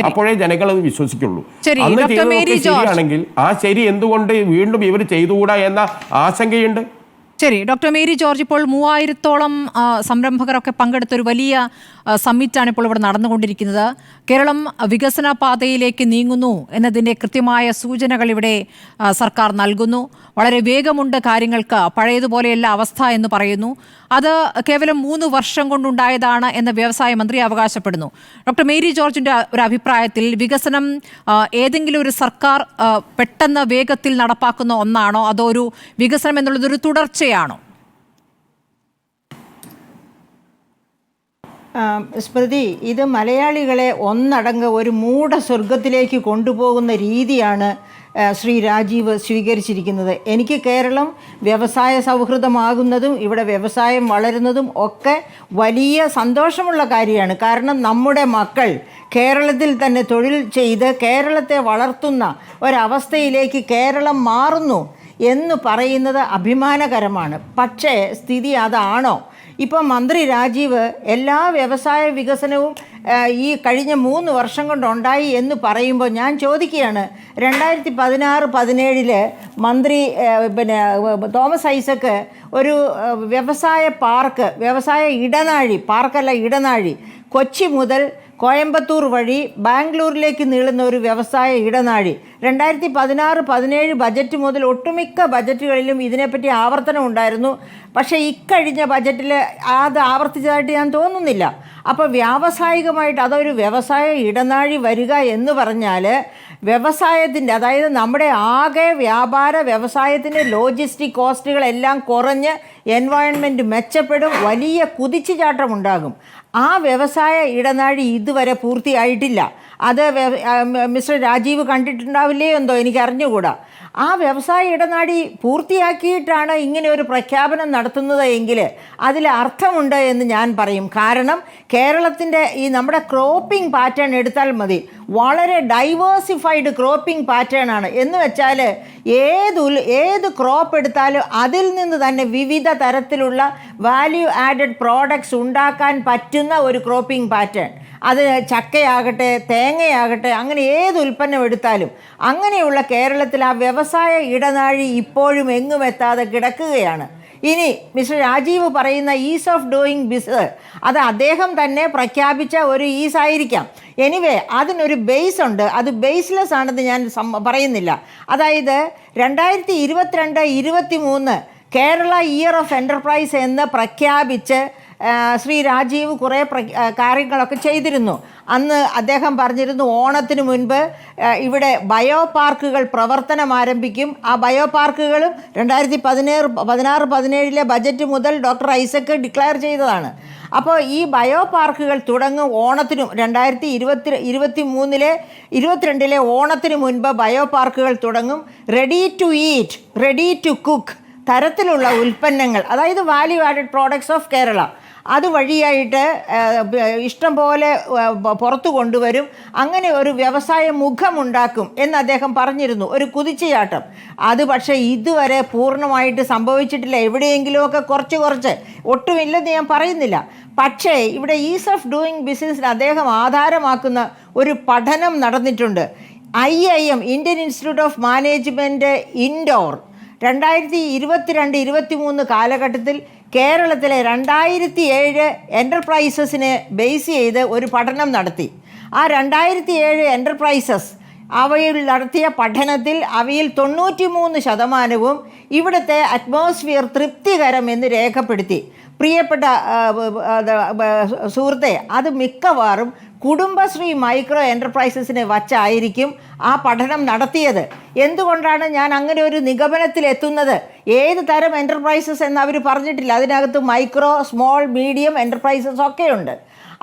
അപ്പോഴേ ജനങ്ങൾ അത് വിശ്വസിക്കുള്ളൂ. അന്ന് ചെയ്തതൊക്കെ ശരിയാണെങ്കിൽ ആ ശരി എന്തുകൊണ്ട് വീണ്ടും ഇവർ ചെയ്തുകൂടാ എന്ന ആശങ്കയുണ്ട്. ശരി, ഡോക്ടർ മേരി ജോർജ്, ഇപ്പോൾ 3000-ഓളം സംരംഭകരൊക്കെ പങ്കെടുത്ത ഒരു വലിയ സമ്മിറ്റാണ് ഇപ്പോൾ ഇവിടെ നടന്നുകൊണ്ടിരിക്കുന്നത്. കേരളം വികസന പാതയിലേക്ക് നീങ്ങുന്നു എന്നതിൻ്റെ കൃത്യമായ സൂചനകൾ ഇവിടെ സർക്കാർ നൽകുന്നു. വളരെ വേഗമുണ്ട് കാര്യങ്ങൾക്ക്, പഴയതുപോലെയല്ല അവസ്ഥ എന്ന് പറയുന്നു. അത് കേവലം 3 വർഷം കൊണ്ടുണ്ടായതാണ് എന്ന് വ്യവസായ മന്ത്രി അവകാശപ്പെടുന്നു. ഡോക്ടർ മേരി ജോർജിൻ്റെ ഒരു അഭിപ്രായത്തിൽ വികസനം ഏതെങ്കിലും ഒരു സർക്കാർ പെട്ടെന്ന് വേഗത്തിൽ നടപ്പാക്കുന്ന ഒന്നാണോ, അതോ ഒരു വികസനം എന്നുള്ളതൊരു തുടർച്ചയാണോ? സ്മൃതി, ഇത് മലയാളികളെ ഒന്നടങ്ക ഒരു മൂഢസ്വർഗത്തിലേക്ക് കൊണ്ടുപോകുന്ന രീതിയാണ് ശ്രീ രാജീവ് സ്വീകരിച്ചിരിക്കുന്നത്. എനിക്ക് കേരളം വ്യവസായ സൗഹൃദമാകുന്നതും ഇവിടെ വ്യവസായം വളരുന്നതും ഒക്കെ വലിയ സന്തോഷമുള്ള കാര്യമാണ്. കാരണം നമ്മുടെ മക്കൾ കേരളത്തിൽ തന്നെ തൊഴിൽ ചെയ്ത് കേരളത്തെ വളർത്തുന്ന ഒരവസ്ഥയിലേക്ക് കേരളം മാറുന്നു എന്ന് പറയുന്നത് അഭിമാനകരമാണ്. പക്ഷേ സ്ഥിതി അതാണോ? ഇപ്പം മന്ത്രി രാജീവ് എല്ലാ വ്യവസായ വികസനവും ഈ കഴിഞ്ഞ 3 വർഷം കൊണ്ടുണ്ടായി എന്ന് പറയുമ്പോൾ ഞാൻ ചോദിക്കുകയാണ്, 2016-17 മന്ത്രി തോമസ് ഐസക്ക് ഒരു വ്യവസായ പാർക്ക്, വ്യവസായ ഇടനാഴി, പാർക്കല്ല ഇടനാഴി, കൊച്ചി മുതൽ കോയമ്പത്തൂർ വഴി ബാംഗ്ലൂരിലേക്ക് നീളുന്ന ഒരു വ്യവസായ ഇടനാഴി 2016-17 ബജറ്റ് മുതൽ ഒട്ടുമിക്ക ബജറ്റുകളിലും ഇതിനെപ്പറ്റി ആവർത്തനം ഉണ്ടായിരുന്നു. പക്ഷേ ഇക്കഴിഞ്ഞ ബജറ്റിൽ അത് ആവർത്തിച്ചതായിട്ട് ഞാൻ തോന്നുന്നില്ല. അപ്പോൾ വ്യാവസായികമായിട്ട് അതൊരു വ്യവസായ ഇടനാഴി വരിക എന്ന് പറഞ്ഞാൽ വ്യവസായത്തിൻ്റെ, അതായത് നമ്മുടെ ആകെ വ്യാപാര വ്യവസായത്തിൻ്റെ ലോജിസ്റ്റിക് കോസ്റ്റുകളെല്ലാം കുറഞ്ഞ് എൻവയോൺമെൻറ്റ് മെച്ചപ്പെടും, വലിയ കുതിച്ചുചാട്ടമുണ്ടാകും. ആ വ്യവസായ ഇടനാഴി ഇതുവരെ പൂർത്തിയായിട്ടില്ല. അത് മിസ്റ്റർ രാജീവ് കണ്ടിട്ടുണ്ടാവില്ലേ എന്തോ എനിക്കറിഞ്ഞുകൂടാ. ആ വ്യവസായ ഇടനാഴി പൂർത്തിയാക്കിയിട്ടാണ് ഇങ്ങനെ ഒരു പ്രഖ്യാപനം നടത്തുന്നത് എങ്കിൽ അതിൽ അർത്ഥമുണ്ട് എന്ന് ഞാൻ പറയും. കാരണം കേരളത്തിൻ്റെ ഈ നമ്മുടെ ക്രോപ്പിംഗ് പാറ്റേൺ എടുത്താൽ മതി, വളരെ ഡൈവേഴ്സിഫൈഡ് ക്രോപ്പിംഗ് പാറ്റേൺ ആണ്. എന്ന് വെച്ചാൽ ഏത് ക്രോപ്പ് എടുത്താലും അതിൽ നിന്ന് തന്നെ വിവിധ തരത്തിലുള്ള വാല്യൂ ആഡഡ് പ്രോഡക്ട്സ് ഉണ്ടാക്കാൻ പറ്റുന്ന ഒരു ക്രോപ്പിംഗ് പാറ്റേൺ. അത് ചക്കയാകട്ടെ തേങ്ങയാകട്ടെ അങ്ങനെ ഏത് ഉൽപ്പന്നം എടുത്താലും അങ്ങനെയുള്ള കേരളത്തിൽ ആ വ്യവസായ ഇടനാഴി ഇപ്പോഴും എങ്ങും എത്താതെ കിടക്കുകയാണ്. ഇനി മിസ്റ്റർ രാജീവ് പറയുന്ന ഈസ് ഓഫ് ഡൂയിങ് ബിസിനസ്, അത് അദ്ദേഹം തന്നെ പ്രഖ്യാപിച്ച ഒരു ഈസ് ആയിരിക്കാം. എനിവേ അതിനൊരു ബേസ് ഉണ്ട്, അത് ബേസ്ലെസ് ആണെന്ന് ഞാൻ പറയുന്നില്ല. അതായത് 2022-23 കേരള ഇയർ ഓഫ് എൻ്റർപ്രൈസ് എന്ന് പ്രഖ്യാപിച്ച് ശ്രീ രാജീവ് കുറേ കാര്യങ്ങളൊക്കെ ചെയ്തിരുന്നു. അന്ന് അദ്ദേഹം പറഞ്ഞിരുന്നു ഓണത്തിന് മുൻപ് ഇവിടെ ബയോ പാർക്കുകൾ പ്രവർത്തനം ആരംഭിക്കും. ആ ബയോ പാർക്കുകളും 2016-17 ബജറ്റ് മുതൽ ഡോക്ടർ ഐസക്ക് ഡിക്ലെയർ ചെയ്തതാണ്. അപ്പോൾ ഈ ബയോ പാർക്കുകൾ തുടങ്ങും ഓണത്തിനും 2023-22 ഓണത്തിന് മുൻപ് ബയോ പാർക്കുകൾ തുടങ്ങും. Ready to eat, ready to cook തരത്തിലുള്ള ഉൽപ്പന്നങ്ങൾ, അതായത് value added products of Kerala, അതുവഴിയായിട്ട് ഇഷ്ടം പോലെ പുറത്തു കൊണ്ടുവരും. അങ്ങനെ ഒരു വ്യവസായ മുഖമുണ്ടാക്കും എന്ന് അദ്ദേഹം പറഞ്ഞിരുന്നു, ഒരു കുതിച്ചുചാട്ടം. അത് പക്ഷേ ഇതുവരെ പൂർണ്ണമായിട്ട് സംഭവിച്ചിട്ടില്ല. എവിടെയെങ്കിലുമൊക്കെ കുറച്ച് ഒട്ടുമില്ലെന്ന് ഞാൻ പറയുന്നില്ല. പക്ഷേ ഇവിടെ ഈസ് ഓഫ് ഡൂയിങ് ബിസിനസ്സിന് അദ്ദേഹം ആധാരമാക്കുന്ന ഒരു പഠനം നടന്നിട്ടുണ്ട്. IIM Indian institute of management Indore 2022-23 കാലഘട്ടത്തിൽ കേരളത്തിലെ 2007 എൻ്റർപ്രൈസസിനെ ബേസ് ചെയ്ത് ഒരു പഠനം നടത്തി. ആ 2007 എൻ്റർപ്രൈസസ് അവയിൽ നടത്തിയ പഠനത്തിൽ അവയിൽ 93% ഇവിടുത്തെ അറ്റ്മോസ്ഫിയർ തൃപ്തികരമെന്ന് രേഖപ്പെടുത്തി. പ്രിയപ്പെട്ട സുഹൃത്തെ, അത് മിക്കവാറും കുടുംബശ്രീ മൈക്രോ എൻ്റർപ്രൈസസിനെ വച്ചായിരിക്കും ആ പഠനം നടത്തിയത്. എന്തുകൊണ്ടാണ് ഞാൻ അങ്ങനെ ഒരു നിഗമനത്തിലെത്തുന്നത്? ഏത് തരം എൻ്റർപ്രൈസസ് എന്ന് അവർ പറഞ്ഞിട്ടില്ല. അതിനകത്ത് മൈക്രോ, സ്മോൾ, മീഡിയം എൻ്റർപ്രൈസസ് ഒക്കെയുണ്ട്.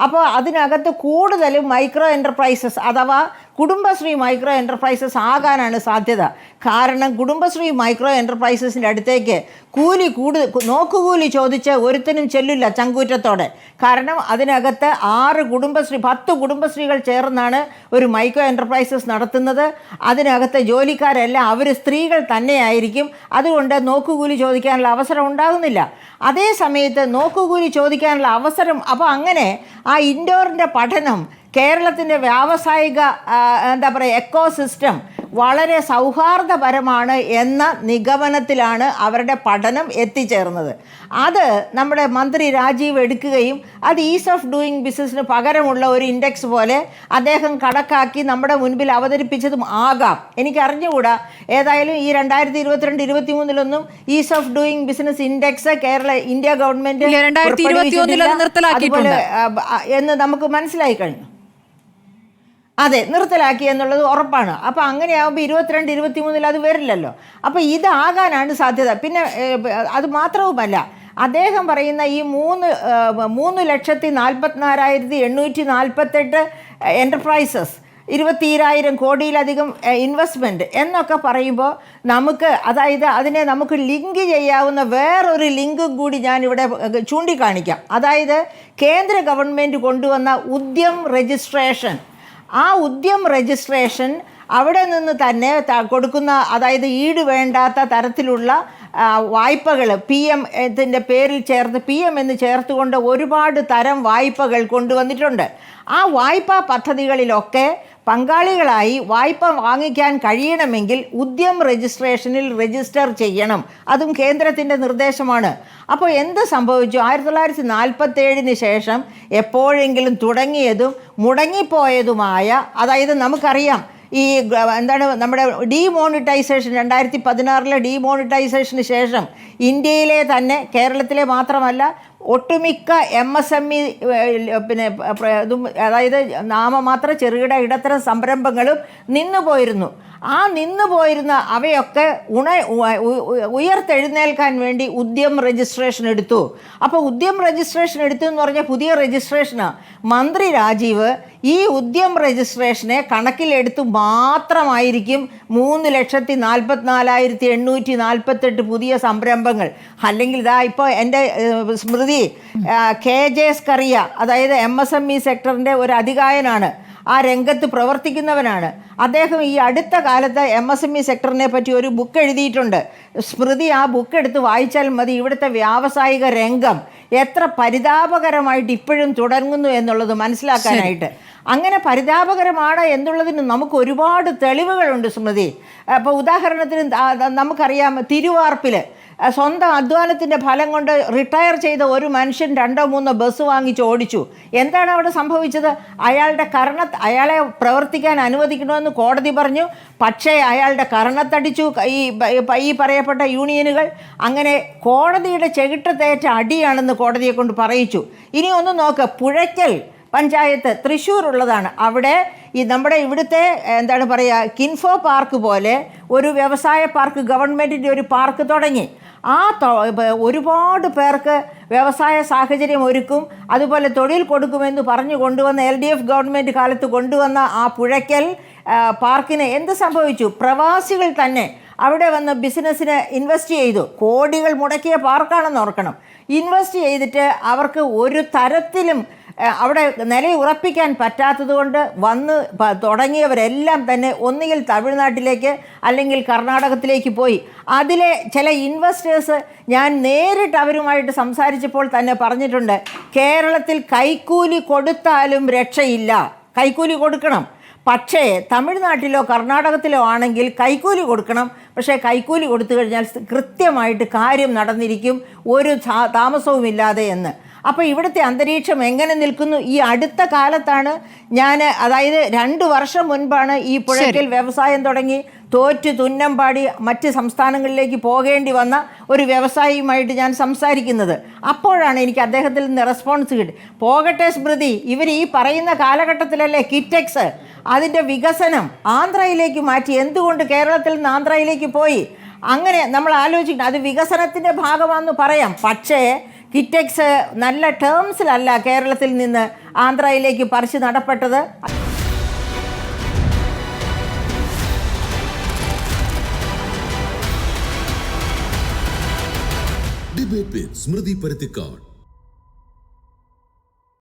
അപ്പോൾ അതിനകത്ത് കൂടുതലും മൈക്രോ എൻ്റർപ്രൈസസ് അഥവാ കുടുംബശ്രീ മൈക്രോ എൻ്റർപ്രൈസസ് ആകാനാണ് സാധ്യത. കാരണം കുടുംബശ്രീ മൈക്രോ എൻ്റർപ്രൈസസിൻ്റെ അടുത്തേക്ക് നോക്കുകൂലി ചോദിച്ച് ഒരുത്തനും ചെല്ലില്ല ചങ്കൂറ്റത്തോടെ. കാരണം അതിനകത്ത് 10 കുടുംബശ്രീകൾ ചേർന്നാണ് ഒരു മൈക്രോ എൻ്റർപ്രൈസസ് നടത്തുന്നത്. അതിനകത്ത് ജോലിക്കാരെല്ലാം അവർ സ്ത്രീകൾ തന്നെയായിരിക്കും. അതുകൊണ്ട് നോക്കുകൂലി ചോദിക്കാനുള്ള അവസരം ഉണ്ടാകുന്നില്ല. അതേ സമയത്ത് നോക്കുകൂലി ചോദിക്കാനുള്ള അവസരം, അപ്പോൾ അങ്ങനെ ആ ഇൻഡോറിൻ്റെ പഠനം കേരളത്തിൻ്റെ വ്യാവസായിക എന്താ പറയുക എക്കോസിസ്റ്റം വളരെ സൗഹാർദ്ദപരമാണ് എന്ന നിഗമനത്തിലാണ് അവരുടെ പഠനം എത്തിച്ചേർന്നത്. അത് നമ്മുടെ മന്ത്രി രാജീവ് എടുക്കുകയും അത് ഈസ് ഓഫ് ഡൂയിങ് ബിസിനസ്സിന് പകരമുള്ള ഒരു ഇൻഡെക്സ് പോലെ അദ്ദേഹം കണക്കാക്കി നമ്മുടെ മുൻപിൽ അവതരിപ്പിച്ചതും ആകാം, എനിക്കറിഞ്ഞുകൂടാ. ഏതായാലും ഈ 2022-23 is of doing business index India government അതുപോലെ എന്ന് നമുക്ക് മനസ്സിലായി കഴിഞ്ഞു. അതെ, നിർത്തലാക്കി എന്നുള്ളത് ഉറപ്പാണ്. അപ്പോൾ അങ്ങനെയാകുമ്പോൾ 22-23 അത് വരില്ലല്ലോ. അപ്പോൾ ഇതാകാനാണ് സാധ്യത. പിന്നെ അത് മാത്രവുമല്ല, അദ്ദേഹം പറയുന്ന ഈ 3,44,848 എൻ്റർപ്രൈസസ്, 20,000 കോടിയിലധികം ഇൻവെസ്റ്റ്മെൻറ്റ് എന്നൊക്കെ പറയുമ്പോൾ നമുക്ക്, അതായത് അതിനെ നമുക്ക് ലിങ്ക് ചെയ്യാവുന്ന വേറൊരു ലിങ്കും കൂടി ഞാനിവിടെ ചൂണ്ടിക്കാണിക്കാം. അതായത് കേന്ദ്ര ഗവൺമെൻറ് കൊണ്ടുവന്ന ഉദ്യം രജിസ്ട്രേഷൻ, ആ ഉദ്യം രജിസ്ട്രേഷൻ അവിടെ നിന്ന് തന്നെ കൊടുക്കുന്ന, അതായത് ഈട് വേണ്ടാത്ത തരത്തിലുള്ള വായ്പകൾ PM ത്തിൻ്റെ പേരിൽ ചേർത്ത് PM എന്ന് ചേർത്തുകൊണ്ട് ഒരുപാട് തരം വായ്പകൾ കൊണ്ടുവന്നിട്ടുണ്ട്. ആ വായ്പാ പദ്ധതികളിലൊക്കെ പങ്കാളികളായി വായ്പ വാങ്ങിക്കാൻ കഴിയണമെങ്കിൽ ഉദ്യം രജിസ്ട്രേഷനിൽ രജിസ്റ്റർ ചെയ്യണം. അതും കേന്ദ്രത്തിൻ്റെ നിർദ്ദേശമാണ്. അപ്പോൾ എന്ത് സംഭവിച്ചു? 1947 ശേഷം എപ്പോഴെങ്കിലും തുടങ്ങിയതും മുടങ്ങിപ്പോയതുമായ, അതായത് നമുക്കറിയാം ഈ എന്താണ് നമ്മുടെ ഡീമോണിറ്റൈസേഷൻ, 2016 ഡീമോണിറ്റൈസേഷന് ശേഷം ഇന്ത്യയിലെ തന്നെ, കേരളത്തിലെ മാത്രമല്ല ഒട്ടുമിക്ക MSME പിന്നെ ഇതും, അതായത് നാമമാത്ര ചെറുകിട ഇടത്തരം സംരംഭങ്ങളും നിന്നുപോയിരുന്നു. ആ നിന്നുപോയിരുന്ന അവയൊക്കെ ഉയർത്തെഴുന്നേൽക്കാൻ വേണ്ടി ഉദ്യം രജിസ്ട്രേഷൻ എടുത്തു. അപ്പോൾ ഉദ്യം രജിസ്ട്രേഷൻ എടുത്തു എന്ന് പറഞ്ഞാൽ പുതിയ രജിസ്ട്രേഷനാണ്. മന്ത്രി രാജീവ് ഈ ഉദ്യം രജിസ്ട്രേഷനെ കണക്കിലെടുത്തു മാത്രമായിരിക്കും 3,44,848 പുതിയ സംരംഭങ്ങൾ. അല്ലെങ്കിൽ ഇതാ ഇപ്പോൾ എൻ്റെ സ്മൃതി KJ സ്കറിയ, അതായത് MSME സെക്ടറിൻ്റെ ഒരു അധികായനാണ്, ആ രംഗത്ത് പ്രവർത്തിക്കുന്നവനാണ്. അദ്ദേഹം ഈ അടുത്ത കാലത്ത് MSME സെക്ടറിനെ പറ്റി ഒരു ബുക്ക് എഴുതിയിട്ടുണ്ട്. സ്മൃതി ആ ബുക്ക് എടുത്ത് വായിച്ചാൽ മതി ഇവിടുത്തെ വ്യാവസായിക രംഗം എത്ര പരിതാപകരമായിട്ട് ഇപ്പോഴും തുടങ്ങുന്നു എന്നുള്ളത് മനസ്സിലാക്കാനായിട്ട്. അങ്ങനെ പരിതാപകരമാണ് എന്നുള്ളതിന് നമുക്ക് ഒരുപാട് തെളിവുകളുണ്ട് സ്മൃതി. അപ്പോൾ ഉദാഹരണത്തിന് നമുക്കറിയാം, തിരുവാർപ്പിൽ സ്വന്തം അധ്വാനത്തിൻ്റെ ഫലം കൊണ്ട് റിട്ടയർ ചെയ്ത ഒരു മനുഷ്യൻ 2-3 ബസ് വാങ്ങിച്ച് ഓടിച്ചു. എന്താണ് അവിടെ സംഭവിച്ചത്? അയാളെ പ്രവർത്തിക്കാൻ അനുവദിക്കണമെന്ന് കോടതി പറഞ്ഞു. പക്ഷേ അയാളുടെ കർണത്തടിച്ചു ഈ പറയപ്പെട്ട യൂണിയനുകൾ. അങ്ങനെ കോടതിയുടെ ചെകിട്ടത്തേറ്റ അടിയാണെന്ന് കോടതിയെ കൊണ്ട് പറയിച്ചു. ഇനി ഒന്ന് നോക്ക്, പുഴയ്ക്കൽ പഞ്ചായത്ത് തൃശ്ശൂരുള്ളതാണ്. അവിടെ ഈ നമ്മുടെ ഇവിടുത്തെ എന്താണ് പറയുക, കിൻഫോ പാർക്ക് പോലെ ഒരു വ്യവസായ പാർക്ക്, ഗവൺമെൻറ്റിൻ്റെ ഒരു പാർക്ക് തുടങ്ങി. ഒരുപാട് പേർക്ക് വ്യവസായ സാഹചര്യം ഒരുക്കും, അതുപോലെ തൊഴിൽ കൊടുക്കുമെന്ന് പറഞ്ഞു കൊണ്ടുവന്ന LDF ഗവൺമെൻറ് കാലത്ത് കൊണ്ടുവന്ന ആ പുഴയ്ക്കൽ പാർക്കിന് എന്ത് സംഭവിച്ചു? പ്രവാസികൾ തന്നെ അവിടെ വന്ന് ബിസിനസ്സിന് ഇൻവെസ്റ്റ് ചെയ്തു. കോടികൾ മുടക്കിയ പാർക്കാണെന്ന് ഓർക്കണം. ഇൻവെസ്റ്റ് ചെയ്തിട്ട് അവർക്ക് ഒരു തരത്തിലും അവിടെ നിലയുറപ്പിക്കാൻ പറ്റാത്തത് കൊണ്ട് വന്ന് തുടങ്ങിയവരെല്ലാം തന്നെ ഒന്നുകിൽ തമിഴ്നാട്ടിലേക്ക് അല്ലെങ്കിൽ കർണാടകത്തിലേക്ക് പോയി. അതിലെ ചില ഇൻവെസ്റ്റേഴ്സ് ഞാൻ നേരിട്ട് അവരുമായിട്ട് സംസാരിച്ചപ്പോൾ തന്നെ പറഞ്ഞിട്ടുണ്ട്, കേരളത്തിൽ കൈക്കൂലി കൊടുത്താലും രക്ഷയില്ല, കൈക്കൂലി കൊടുക്കണം. പക്ഷേ തമിഴ്നാട്ടിലോ കർണാടകത്തിലോ ആണെങ്കിൽ കൈക്കൂലി കൊടുക്കണം. പക്ഷേ കൈക്കൂലി കൊടുത്തു കഴിഞ്ഞാൽ കൃത്യമായിട്ട് കാര്യം നടന്നിരിക്കും, ഒരു താമസവുമില്ലാതെ എന്ന്. അപ്പോൾ ഇവിടുത്തെ അന്തരീക്ഷം എങ്ങനെ നിൽക്കുന്നു? ഈ അടുത്ത കാലത്താണ് അതായത് 2 വർഷം മുൻപാണ് ഈ പുഴയ്ക്കൽ വ്യവസായം തുടങ്ങി തോറ്റ് തുന്നമ്പാടി മറ്റ് സംസ്ഥാനങ്ങളിലേക്ക് പോകേണ്ടി വന്ന ഒരു വ്യവസായിയുമായിട്ട് ഞാൻ സംസാരിക്കുന്നത്. അപ്പോഴാണ് എനിക്ക് അദ്ദേഹത്തിൽ നിന്ന് റെസ്പോൺസ് കിട്ടി. പോകട്ടെ സ്മൃതി, ഇവർ ഈ പറയുന്ന കാലഘട്ടത്തിലല്ലേ കിറ്റെക്സ് അതിൻ്റെ വികസനം ആന്ധ്രയിലേക്ക് മാറ്റി. എന്തുകൊണ്ട് കേരളത്തിൽ നിന്ന് ആന്ധ്രയിലേക്ക് പോയി? അങ്ങനെ നമ്മൾ ആലോചിക്കണം. അത് വികസനത്തിൻ്റെ ഭാഗമാണെന്ന് പറയാം. പക്ഷേ കിറ്റെക്സ് നല്ല ടേംസിലല്ല കേരളത്തിൽ നിന്ന് ആന്ധ്രയിലേക്ക് പറിച്ചു നടപ്പെട്ടത്. ഡിബേറ്റ് വിത്ത് സ്മൃതി പരുത്തിക്കാട്.